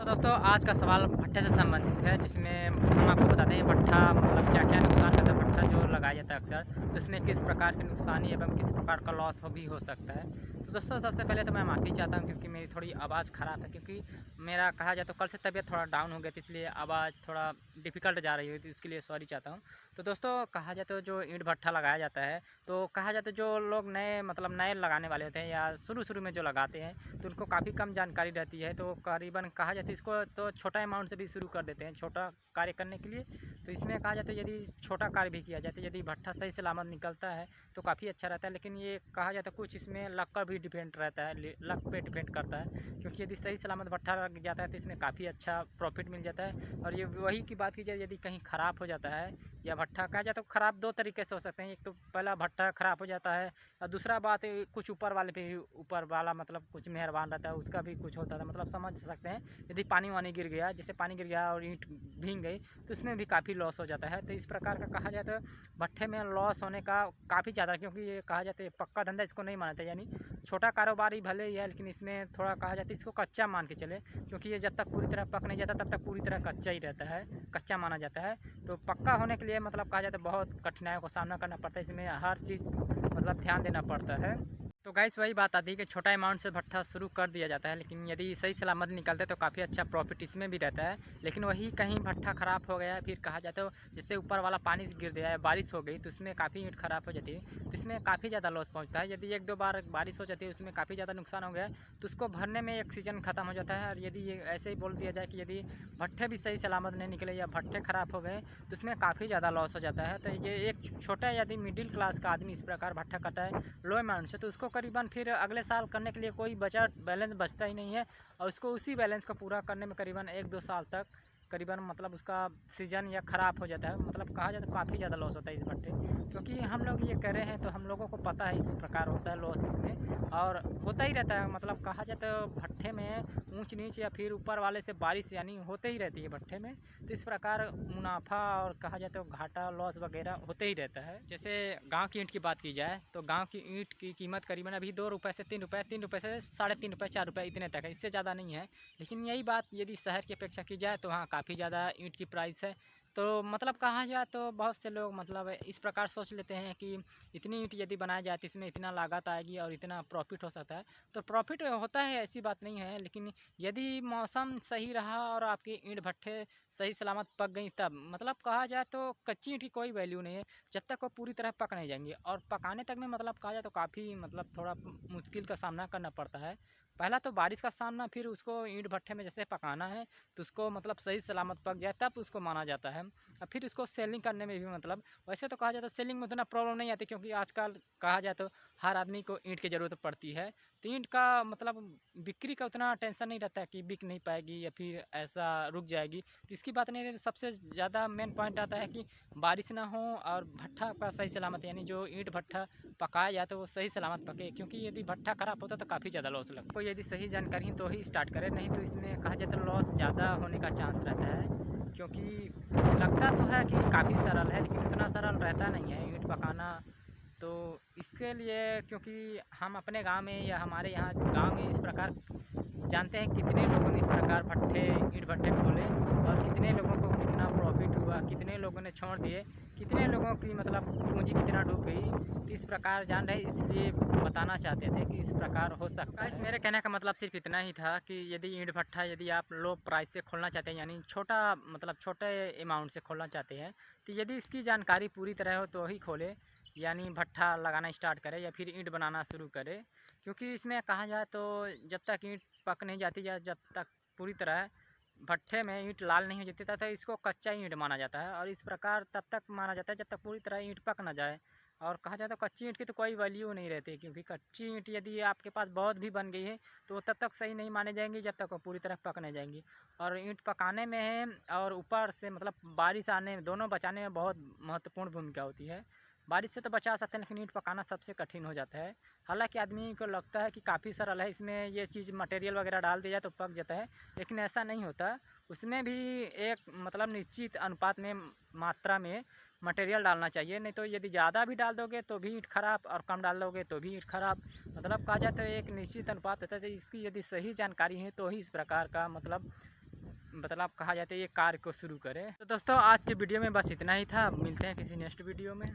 तो दोस्तों आज का सवाल भट्ठे से संबंधित है, जिसमें हम आपको बताते हैं भट्ठा मतलब क्या-क्या नुकसान करता है भट्ठा जो लगाया जाता है अक्सर, तो इसमें किस प्रकार की नुकसानी एवं किस प्रकार का लॉस भी हो सकता है। तो दोस्तों सबसे पहले तो मैं माफ़ी चाहता हूँ क्योंकि मेरी थोड़ी आवाज़ ख़राब है, क्योंकि मेरा कहा जाए तो कल से तबीयत थोड़ा डाउन हो गया था, इसलिए आवाज़ थोड़ा डिफ़िकल्ट जा रही हुई थी, उसके लिए सॉरी चाहता हूँ। तो दोस्तों कहा जाए तो जो ईंट भट्ठा लगाया जाता है, तो कहा जाता है जो लोग नए लगाने वाले होते हैं या शुरू-शुरू में जो लगाते हैं, तो उनको काफ़ी कम जानकारी रहती है। तो करीबन कहा जाता है इसको तो छोटा अमाउंट से भी शुरू कर देते हैं, छोटा कार्य करने के लिए। तो इसमें कहा जाता है यदि छोटा कार्य भी किया जाए तो यदि भट्ठा सही सलामत निकलता है तो काफ़ी अच्छा रहता है। लेकिन ये कहा जाता है कुछ इसमें लक का भी डिपेंड रहता है, लक पे डिपेंड करता है, क्योंकि यदि सही सलामत भट्ठा लग जाता है तो इसमें काफ़ी अच्छा प्रॉफिट मिल जाता है। और ये वही की बात की जाए, यदि कहीं ख़राब हो जाता है या भट्ठा कहा जाए तो ख़राब दो तरीके से हो सकते हैं। एक तो पहला भट्ठा ख़राब हो जाता है, और दूसरा बात कुछ ऊपर वाले पे भी, ऊपर वाला मतलब कुछ मेहरबान रहता है, उसका भी कुछ होता है, मतलब समझ सकते हैं। यदि पानी वानी गिर गया, जैसे पानी गिर गया और ईंट भीग गई, तो उसमें भी काफ़ी लॉस हो जाता है। तो इस प्रकार का कहा जाए तो भट्ठे में लॉस होने का काफ़ी ज़्यादा, क्योंकि ये कहा जाता है पक्का धंधा इसको नहीं मानते, यानी छोटा कारोबार ही भले ही है, लेकिन इसमें थोड़ा कहा जाता है इसको कच्चा मान के चले, क्योंकि ये जब तक पूरी तरह पक नहीं जाता तब तक पूरी तरह कच्चा ही रहता है, कच्चा माना जाता है। तो पक्का होने के लिए मतलब कहा जाता है बहुत कठिनाइयों का सामना करना पड़ता है, इसमें हर चीज़ मतलब ध्यान देना पड़ता है। तो गाइस वही बात आती है कि छोटा अमाउंट से भट्ठा शुरू कर दिया जाता है, लेकिन यदि सही सलामत निकलते तो काफ़ी अच्छा प्रॉफिट इसमें भी रहता है। लेकिन वही कहीं भट्ठा ख़राब हो गया है, फिर कहा जाता है जैसे ऊपर वाला पानी से गिर गया है, बारिश हो गई, तो इसमें काफ़ी ईंट ख़राब हो जाती है, तो इसमें काफ़ी ज़्यादा लॉस पहुँचता है। यदि एक दो बार बारिश हो जाती है उसमें काफ़ी ज़्यादा नुकसान हो गया है, तो उसको भरने में एक सीज़न ख़त्म हो जाता है। और यदि ये ऐसे ही बोल दिया जाए कि यदि भट्ठे भी सही सलामत नहीं निकले या भट्ठे ख़राब हो गए, तो उसमें काफ़ी ज़्यादा लॉस हो जाता है। तो ये एक छोटा यदि मिडिल क्लास का आदमी इस प्रकार भट्ठा करता है लो अमाउंट से, तो उसको करीबन फिर अगले साल करने के लिए कोई बैलेंस बचता ही नहीं है, और उसको उसी बैलेंस को पूरा करने में करीबन 1-2 साल तक करीबन मतलब उसका सीज़न या ख़राब हो जाता है। मतलब कहा जाए तो काफ़ी ज़्यादा लॉस होता है इस भट्टे, क्योंकि हम लोग ये कर रहे हैं तो हम लोगों को पता है इस प्रकार होता है लॉस इसमें, और होता ही रहता है। मतलब कहा जाए तो भट्ठे में ऊंच नीच या फिर ऊपर वाले से बारिश यानी होते ही रहती है भट्ठे में, तो इस प्रकार मुनाफा और कहा जाए तो घाटा लॉस वगैरह होते ही रहता है। जैसे गांव की ईंट की बात की जाए तो गांव की ईंट की कीमत करीबन अभी 2 रुपये से 3 रुपये, 3 रुपये से 3.5 रुपये, 4 रुपये इतने तक है, इससे ज़्यादा नहीं है। लेकिन यही बात यदि शहर की अपेक्षा की जाए तो हाँ काफ़ी ज़्यादा ईंट की प्राइस है। तो मतलब कहा जाए तो बहुत से लोग मतलब इस प्रकार सोच लेते हैं कि इतनी ईंट यदि बनाया जाए तो इसमें इतना लागत आएगी और इतना प्रॉफिट हो सकता है। तो प्रॉफिट होता है, ऐसी बात नहीं है, लेकिन यदि मौसम सही रहा और आपकी ईंट भट्ठे सही सलामत पक गई तब, मतलब कहा जाए तो कच्ची ईंट की कोई वैल्यू नहीं है जब तक वो पूरी तरह पक नहीं जाएंगी। और पकाने तक में मतलब कहा जाए तो काफ़ी मतलब थोड़ा मुश्किल का सामना करना पड़ता है। पहला तो बारिश का सामना, फिर उसको ईंट भट्ठे में जैसे पकाना है तो उसको मतलब सही सलामत पक जाए तब उसको माना जाता है। और फिर उसको सेलिंग करने में भी मतलब वैसे तो कहा जाए तो सेलिंग में उतना प्रॉब्लम नहीं आती, क्योंकि आजकल कहा जाए तो हर आदमी को ईंट की ज़रूरत पड़ती है। तो ईंट का मतलब बिक्री का उतना टेंशन नहीं रहता है कि बिक नहीं पाएगी या फिर ऐसा रुक जाएगी, तो इसकी बात नहीं रहती। सबसे ज़्यादा मेन पॉइंट आता है कि बारिश ना हो और भट्ठा का सही सलामत, यानी जो ईंट भट्ठा पकाया जाए तो वो सही सलामत पके, क्योंकि यदि भट्ठा ख़राब होता तो काफ़ी ज़्यादा लॉस लगता। कोई यदि सही जानकारी तो ही स्टार्ट करे, नहीं तो इसमें कहा जाए तो लॉस ज़्यादा होने का चांस रहता है। क्योंकि लगता तो है कि काफ़ी सरल है, लेकिन उतना सरल रहता नहीं है ईंट पकाना। तो इसके लिए क्योंकि हम अपने गांव में या हमारे यहाँ गांव में इस प्रकार जानते हैं कितने लोगों ने इस प्रकार भट्ठे ईंट भट्ठे खोले और कितने लोगों को कितना प्रॉफिट हुआ, कितने लोगों ने छोड़ दिए, कितने लोगों की मतलब पूंजी कितना डूब गई, तो इस प्रकार जान रहे, इसलिए बताना चाहते थे कि इस प्रकार हो सकता है। मेरे कहने का मतलब सिर्फ इतना ही था कि यदि ईंट भट्ठा यदि आप लो प्राइस से खोलना चाहते हैं, यानी छोटा मतलब छोटे अमाउंट से खोलना चाहते हैं, तो यदि इसकी जानकारी पूरी तरह हो तो ही खोले, यानी भट्ठा लगाना स्टार्ट करें या फिर ईंट बनाना शुरू करें। क्योंकि इसमें कहा जाए तो जब तक ईंट पक नहीं जाती या जब तक पूरी तरह भट्ठे में ईंट लाल नहीं हो जाती तब तक इसको कच्चा ईंट माना जाता है, और इस प्रकार तब तक माना जाता है जब तक पूरी तरह ईंट पक ना जाए। और कहा जाए तो कच्ची ईंट की तो कोई वैल्यू नहीं रहती, क्योंकि कच्ची ईंट यदि आपके पास बहुत भी बन गई है तो वो तब तक सही नहीं माने जाएंगी जब तक वो पूरी तरह पक नहीं जाएंगी। और ईंट पकाने में है और ऊपर से मतलब बारिश आने में, दोनों बचाने में बहुत महत्वपूर्ण भूमिका होती है। बारिश से तो बचा सकते हैं, लेकिन ईंट पकाना सबसे कठिन हो जाता है। हालांकि आदमी को लगता है कि काफ़ी सरल है, इसमें ये चीज़ मटेरियल वगैरह डाल दिया जाए तो पक जाता है, लेकिन ऐसा नहीं होता। उसमें भी एक मतलब निश्चित अनुपात में, मात्रा में मटेरियल डालना चाहिए, नहीं तो यदि ज़्यादा भी डाल दोगे तो भी ईंट ख़राब और कम डाल दोगे तो भी ईंट ख़राब। मतलब कहा जाए तो एक निश्चित अनुपात होता है, तो इसकी यदि सही जानकारी है तो ही इस प्रकार का मतलब मतलब कहा जाता है ये कार्य को शुरू करें। तो दोस्तों आज के वीडियो में बस इतना ही था, मिलते हैं किसी नेक्स्ट वीडियो में।